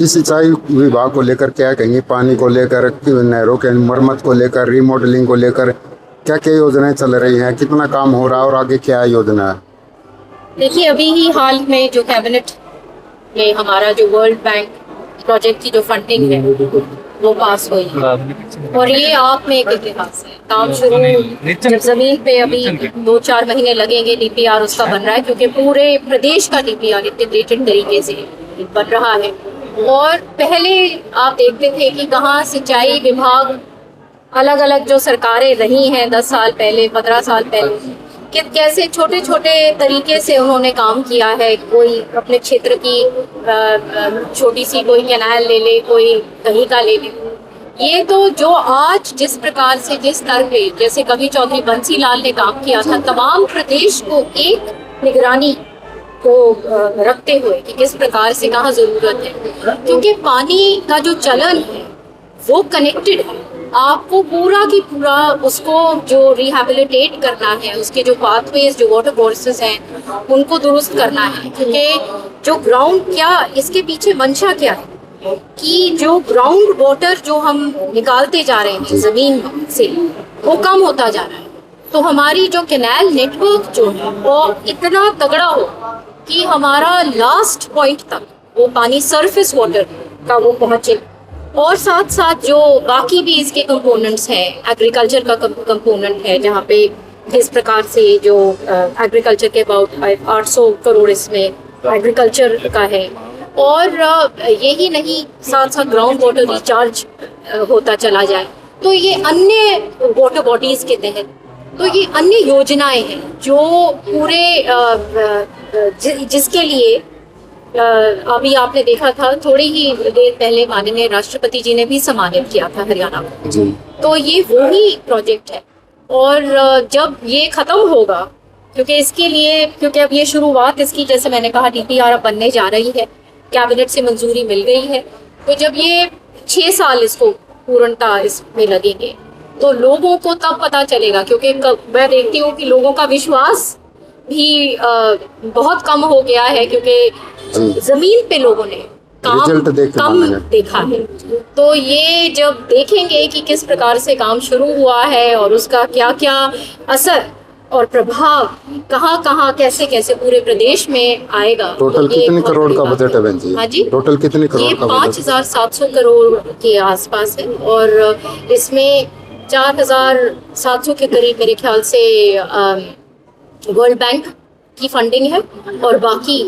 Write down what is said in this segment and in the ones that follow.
इस सिंचाई विभाग को लेकर क्या कहेंगे? पानी को लेकर, नहरों के मरम्मत को लेकर, रिमॉडलिंग को लेकर क्या क्या योजनाएं चल रही हैं? कितना काम हो रहा है और आगे क्या योजना है? देखिए, अभी ही हाल में जो कैबिनेट में हमारा जो वर्ल्ड बैंक प्रोजेक्ट की जो फंडिंग है वो पास हुई है और ये आप में एक इतिहास है। काम शुरू जब जमीन पे अभी 2-4 महीने लगेंगे, डीपीआर उसका बन रहा है क्योंकि पूरे प्रदेश का डीपीआर इंटीग्रेटेड तरीके से बन रहा है। और पहले आप देखते थे कि कहाँ सिंचाई विभाग अलग अलग जो सरकारें रही हैं 10 साल पहले, 15 साल पहले, कि कैसे छोटे छोटे तरीके से उन्होंने काम किया है। कोई अपने क्षेत्र की छोटी सी कोई कैनाल ले ले, कोई कहीं का ले ले। ये तो जो आज जिस प्रकार से जिस स्तर पे जैसे कवि चौधरी बंसीलाल ने काम किया था, तमाम प्रदेश को एक निगरानी को रखते हुए कि किस प्रकार से कहाँ जरूरत है, क्योंकि पानी का जो चलन है वो कनेक्टेड है। आपको पूरा की पूरा उसको जो रिहैबिलिटेट करना है, उसके जो पाथवेज, जो वाटर कोर्सेज हैं उनको दुरुस्त करना है, क्योंकि जो ग्राउंड, क्या इसके पीछे मंशा क्या है कि जो ग्राउंड वाटर जो हम निकालते जा रहे हैं जमीन से वो कम होता जा रहा है। तो हमारी जो कैनाल नेटवर्क जो है वो इतना तगड़ा हो कि हमारा लास्ट पॉइंट तक वो पानी सरफेस वाटर का वो पहुंचे। और साथ साथ जो बाकी भी इसके कंपोनेंट्स हैं, एग्रीकल्चर का कंपोनेंट है जहाँ पे इस प्रकार से जो एग्रीकल्चर के अबाउट 800 करोड़ इसमें एग्रीकल्चर का है। और यही नहीं, साथ साथ ग्राउंड वाटर रिचार्ज होता चला जाए। तो ये अन्य वाटर बॉडीज के तहत तो ये अन्य योजनाएं हैं जो पूरे जिसके लिए अभी आपने देखा था थोड़ी ही देर पहले माननीय राष्ट्रपति जी ने भी सम्मानित किया था हरियाणा को। तो ये वही प्रोजेक्ट है। और जब ये खत्म होगा, क्योंकि इसके लिए, क्योंकि अब ये शुरुआत इसकी, जैसे मैंने कहा, डीपीआर अब बनने जा रही है, कैबिनेट से मंजूरी मिल गई है। तो जब ये 6 साल इसको पूर्णता इसमें लगेंगे तो लोगों को तब पता चलेगा, क्योंकि मैं देखती हूँ कि लोगों का विश्वास भी बहुत कम हो गया है, क्योंकि जमीन पे लोगों ने काम कम देखा है। तो ये जब देखेंगे कि किस प्रकार से काम शुरू हुआ है और उसका क्या क्या असर और प्रभाव कहाँ कहाँ कैसे कैसे पूरे प्रदेश में आएगा। टोटल तो कितने करोड़ का बजट है बहन जी? हाँ जी, टोटल कितने करोड़ का? 5700 करोड़ के आसपास है और इसमें 4700 के करीब मेरे ख्याल से वर्ल्ड बैंक की फंडिंग है और बाकी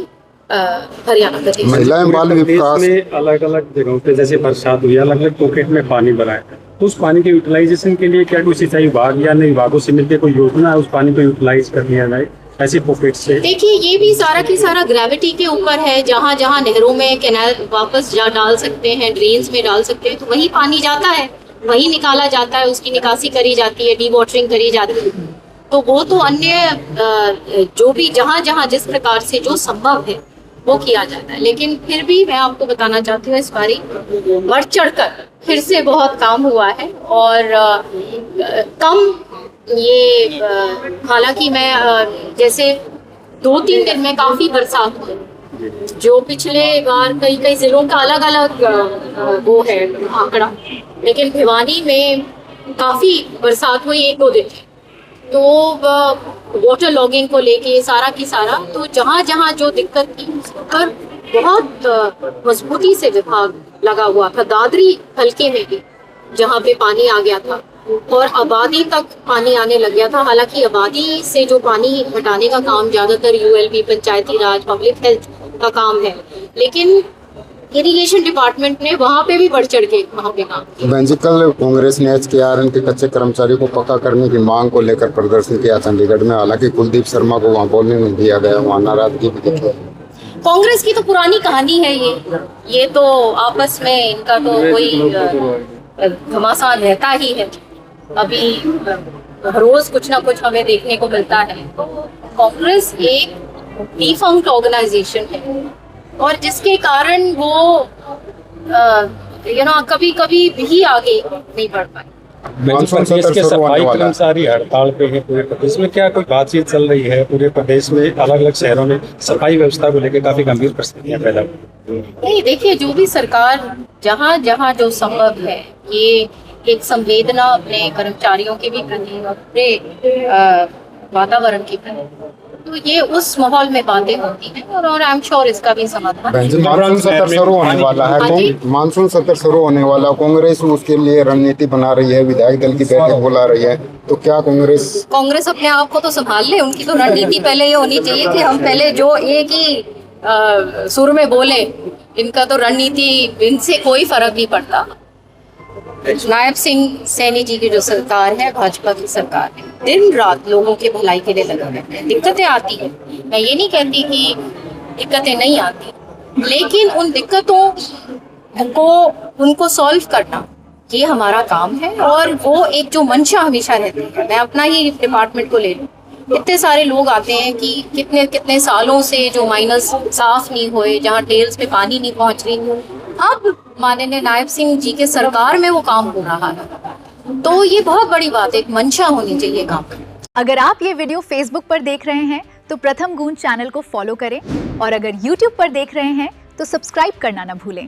हरियाणा प्रदेश। महिला बाल विकास में अलग अलग जगहों पे जैसे बरसात हुई, अलग अलग पॉकेट में पानी भरा है, तो उस पानी के यूटिलाइजेशन के लिए क्या कोई सिंचाई विभाग या अन्य विभागों से मिलकर कोई योजना है उस पानी को यूटिलाइज कर लिया जाए ऐसे पॉकेट से? देखिए, ये भी सारा की सारा ग्रेविटी के ऊपर है। जहाँ जहाँ नहरों में कैनाल वापस जा डाल सकते हैं, ड्रेन्स में डाल सकते हैं, तो वही पानी जाता है, वही निकाला जाता है, उसकी निकासी करी जाती है, डी वाटरिंग करी जाती है। तो वो तो अन्य जो भी जहाँ जहाँ जिस प्रकार से जो संभव है वो किया जाता है। लेकिन फिर भी मैं आपको बताना चाहती हूँ, इस बारी बढ़ चढ़कर फिर से बहुत काम हुआ है और कम ये हालांकि मैं जैसे 2-3 दिन में काफी बरसात हुई, जो पिछले बार कई कई जिलों का अलग अलग वो है आंकड़ा, लेकिन भिवानी में काफी बरसात हुई 1-2 दिन। तो वाटर लॉगिंग को लेके सारा की सारा, तो जहाँ जहाँ जो दिक्कत थी उस पर बहुत मजबूती से विभाग लगा हुआ था। दादरी हल्के में भी जहाँ पे पानी आ गया था और आबादी तक पानी आने लग गया था। हालांकि आबादी से जो पानी हटाने का काम ज्यादातर यूएलबी, पंचायती राज, पब्लिक हेल्थ का काम है, लेकिन इरिगेशन डिपार्टमेंट ने वहाँ पे भी बढ़ चढ़ के वहाँ पे काम। बहन जी, कल कांग्रेस ने HKRN के कच्चे कर्मचारियों को पक्का करने की मांग को लेकर प्रदर्शन किया चंडीगढ़ में। हालांकि कुलदीप शर्मा को वहाँ बोलने नहीं दिया गया, वहाँ नाराजगी भी दिखी। कांग्रेस की तो पुरानी कहानी है ये तो आपस में इनका तो कोई घमासान रहता ही है। अभी रोज कुछ ना कुछ हमें देखने को मिलता है। कांग्रेस एक डिफंक्ट ऑर्गेनाइजेशन है और जिसके कारण वो कभी कभी भी आगे नहीं बढ़ पाए। मानसून प्रदेश सत्र के शुरू होने सफाई वाला है। कर्मचारी हड़ताल पे है पूरे प्रदेश में, क्या कोई बातचीत चल रही है? पूरे प्रदेश में अलग अलग शहरों में सफाई व्यवस्था को लेकर काफी गंभीर परिस्थितियां पैदा हुई। नहीं, देखिए, जो भी सरकार जहाँ जहाँ जो संभव है, ये एक संवेदना अपने कर्मचारियों के भी प्रति और पूरे वातावरण के प्रति, तो ये उस माहौल में बातें होती हैं और आई एम श्योर इसका भी समाधान है। मानसून सत्र शुरू होने वाला है, हाँ जी। मानसून सत्र शुरू होने वाला, कांग्रेस उसके लिए रणनीति बना रही है, विधायक दल की बैठक बुला रही है, तो क्या कांग्रेस अपने आप को तो संभाल ले। उनकी तो रणनीति पहले ये होनी चाहिए कि हम पहले जो एक ही सुर में बोले। इनका तो रणनीति, इनसे कोई फर्क नहीं पड़ता। नायब सिंह सैनी जी की जो सरकार है, भाजपा की सरकार है, दिन रात लोगों के भलाई के लिए लगे रहते हैं। दिक्कतें आती हैं, मैं ये नहीं कहती कि दिक्कतें नहीं आती, लेकिन उन दिक्कतों को उनको सॉल्व करना ये हमारा काम है। और वो एक जो मंशा हमेशा रहती है, मैं अपना ही डिपार्टमेंट को ले लूँ, इतने सारे लोग आते हैं कि कितने कितने सालों से जो माइनस साफ नहीं हुए, जहाँ टेल्स पे पानी नहीं पहुँच रही, अब माननीय नायब सिंह जी के सरकार में वो काम हो रहा है। तो ये बहुत बड़ी बात है, एक मंशा होनी चाहिए काम की। अगर आप ये वीडियो फेसबुक पर देख रहे हैं तो प्रथम गूंज चैनल को फॉलो करें और अगर यूट्यूब पर देख रहे हैं तो सब्सक्राइब करना न भूलें।